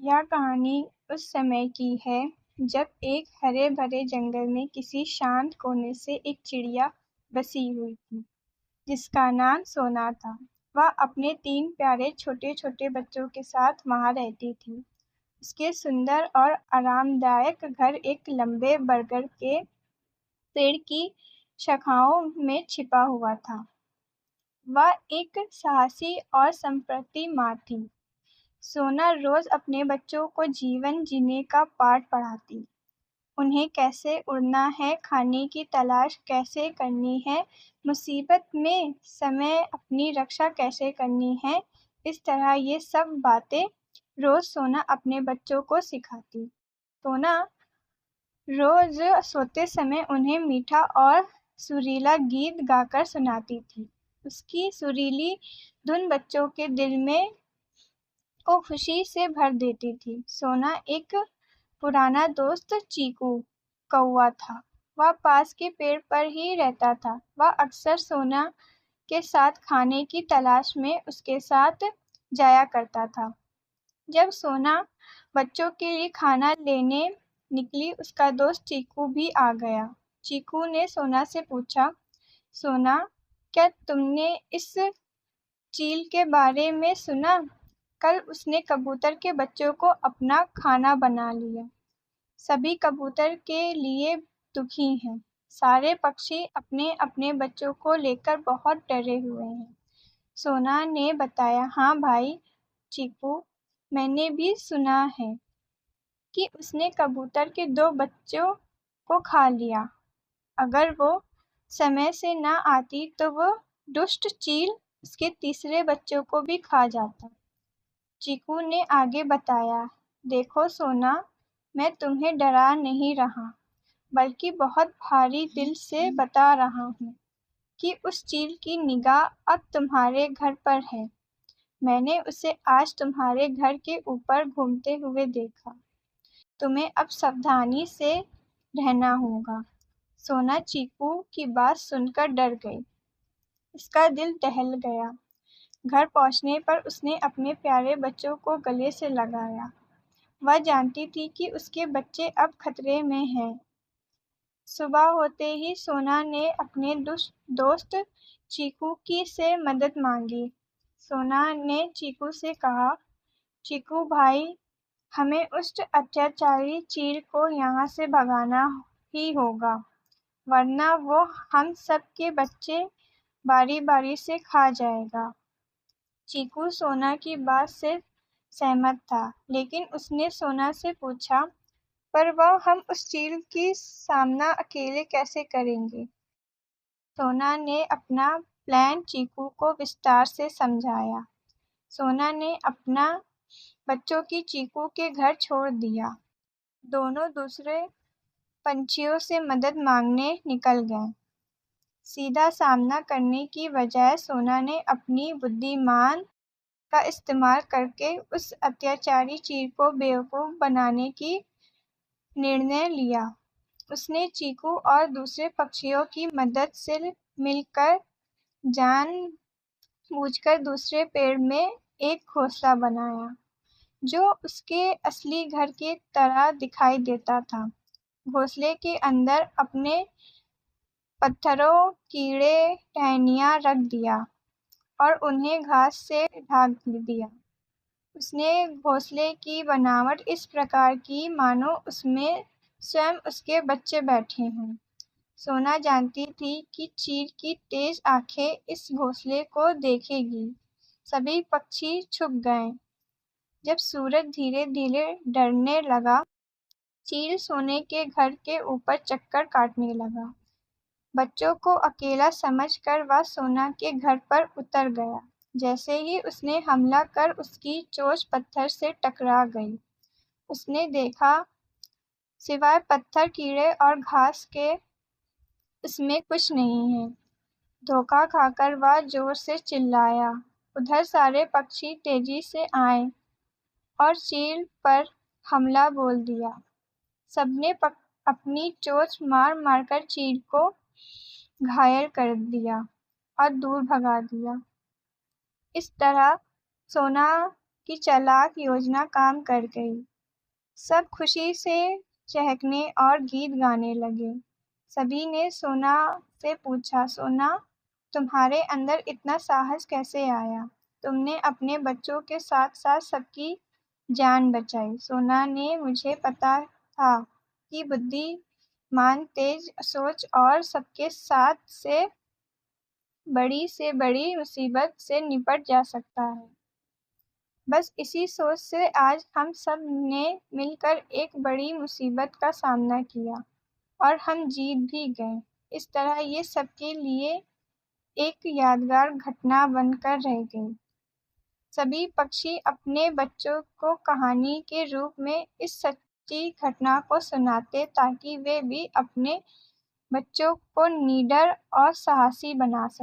यह कहानी उस समय की है जब एक हरे भरे जंगल में किसी शांत कोने से एक चिड़िया बसी हुई थी जिसका नाम सोना था। वह अपने 3 प्यारे छोटे छोटे बच्चों के साथ वहां रहती थी। उसके सुंदर और आरामदायक घर एक लंबे बरगद के पेड़ की शाखाओं में छिपा हुआ था। वह एक साहसी और संप्रति माँ थी। सोना रोज अपने बच्चों को जीवन जीने का पाठ पढ़ाती, उन्हें कैसे उड़ना है, खाने की तलाश कैसे करनी है, मुसीबत में समय अपनी रक्षा कैसे करनी है। इस तरह ये सब बातें रोज सोना अपने बच्चों को सिखाती। सोना रोज सोते समय उन्हें मीठा और सुरीला गीत गाकर सुनाती थी। उसकी सुरीली धुन बच्चों के दिल में को खुशी से भर देती थी। सोना एक पुराना दोस्त चीकू कौवा था। वह पास के पेड़ पर ही रहता था। वह अक्सर सोना के साथ खाने की तलाश में उसके साथ जाया करता था। जब सोना बच्चों के लिए खाना लेने निकली, उसका दोस्त चीकू भी आ गया। चीकू ने सोना से पूछा, सोना, क्या तुमने इस चील के बारे में सुना? कल उसने कबूतर के बच्चों को अपना खाना बना लिया। सभी कबूतर के लिए दुखी हैं। सारे पक्षी अपने अपने बच्चों को लेकर बहुत डरे हुए हैं। सोना ने बताया, हाँ भाई चीकू, मैंने भी सुना है कि उसने कबूतर के 2 बच्चों को खा लिया। अगर वो समय से ना आती तो वो दुष्ट चील उसके तीसरे बच्चों को भी खा जाता। चीकू ने आगे बताया, देखो सोना, मैं तुम्हें डरा नहीं रहा, बल्कि बहुत भारी दिल से बता रहा हूँ कि उस चील की निगाह अब तुम्हारे घर पर है। मैंने उसे आज तुम्हारे घर के ऊपर घूमते हुए देखा। तुम्हें अब सावधानी से रहना होगा। सोना चीकू की बात सुनकर डर गई। उसका दिल दहल गया। घर पहुंचने पर उसने अपने प्यारे बच्चों को गले से लगाया। वह जानती थी कि उसके बच्चे अब खतरे में हैं। सुबह होते ही सोना ने अपने दोस्त चीकू की से मदद मांगी। सोना ने चीकू से कहा, चीकू भाई, हमें उस अत्याचारी चील को यहाँ से भगाना ही होगा, वरना वो हम सब के बच्चे बारी बारी से खा जाएगा। चीकू सोना की बात से सहमत था, लेकिन उसने सोना से पूछा, पर वह हम उस चील की सामना अकेले कैसे करेंगे? सोना ने अपना प्लान चीकू को विस्तार से समझाया। सोना ने अपना बच्चों की चीकू के घर छोड़ दिया। दोनों दूसरे पंछियों से मदद मांगने निकल गए। सीधा सामना करने की बजाय सोना ने अपनी बुद्धिमान का इस्तेमाल करके उस अत्याचारी चील को बेवकूफ बनाने की निर्णय लिया। उसने चीकू और दूसरे पक्षियों की मदद से मिलकर जानबूझकर दूसरे पेड़ में एक घोंसला बनाया, जो उसके असली घर की तरह दिखाई देता था। घोंसले के अंदर अपने पत्थरों, कीड़े, टहनियाँ रख दिया और उन्हें घास से ढक दिया। उसने घोंसले की बनावट इस प्रकार की मानो उसमें स्वयं उसके बच्चे बैठे हों। सोना जानती थी कि चील की तेज आंखें इस घोंसले को देखेगी। सभी पक्षी छुप गए। जब सूरज धीरे धीरे ढलने लगा, चील सोने के घर के ऊपर चक्कर काटने लगा। बच्चों को अकेला समझकर वह सोना के घर पर उतर गया। जैसे ही उसने हमला कर उसकी चोंच पत्थर से टकरा गई, उसने देखा सिवाय पत्थर, कीड़े और घास के उसमें कुछ नहीं है। धोखा खाकर वह जोर से चिल्लाया। उधर सारे पक्षी तेजी से आए और चील पर हमला बोल दिया। सबने अपनी चोंच मार मारकर चील को घायल कर दिया और दूर भगा दिया। इस तरह सोना की चालाक योजना काम कर गई। सब खुशी से चहकने और गीत गाने लगे। सभी ने सोना से पूछा, सोना, तुम्हारे अंदर इतना साहस कैसे आया? तुमने अपने बच्चों के साथ साथ सबकी जान बचाई। सोना ने, मुझे पता था कि बुद्धिमान, तेज सोच और सबके साथ से बड़ी मुसीबत से निपट जा सकता है। बस इसी सोच से आज हम सब ने मिलकर एक बड़ी मुसीबत का सामना किया और हम जीत भी गए। इस तरह ये सबके लिए एक यादगार घटना बनकर रह गई। सभी पक्षी अपने बच्चों को कहानी के रूप में इस सच्ची घटना को सुनाते ताकि वे भी अपने बच्चों को निडर और साहसी बना सकें।